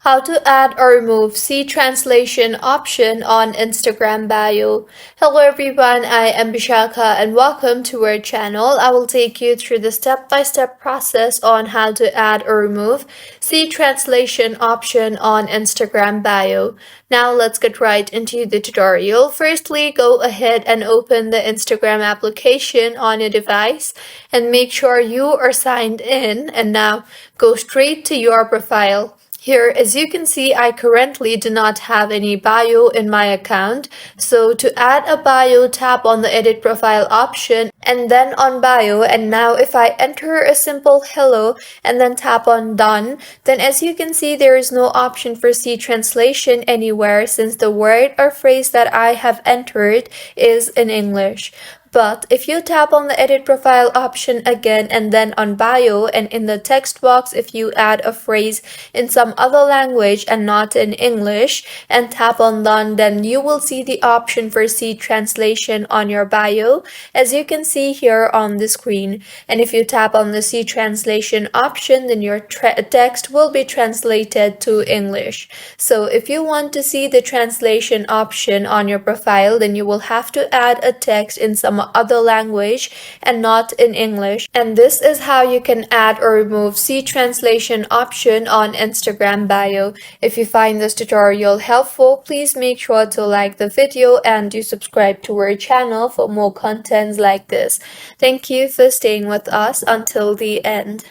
How to add or remove C translation option on Instagram bio. Hello everyone, I am Bishaka and welcome to our channel. I will take you through the step-by-step process on how to add or remove C translation option on Instagram bio. Now let's get right into the tutorial. Firstly, go ahead and open the Instagram application on your device and make sure you are signed in, and now go straight to your profile. Here, as you can see, I currently do not have any bio in my account. So to add a bio, tap on the edit profile option and then on bio. And now if I enter a simple hello and then tap on done, then as you can see, there is no option for C translation anywhere since the word or phrase that I have entered is in English. But if you tap on the edit profile option again and then on bio, and in the text box if you add a phrase in some other language and not in English and tap on done, then you will see the option for C translation on your bio as you can see here on the screen. And if you tap on the C translation option, then your text will be translated to English. So if you want to see the translation option on your profile, then you will have to add a text in some other language and not in English. And this is how you can add or remove C translation option on Instagram bio. If you find this tutorial helpful, please make sure to like the video and do subscribe to our channel for more contents like this. Thank you for staying with us until the end.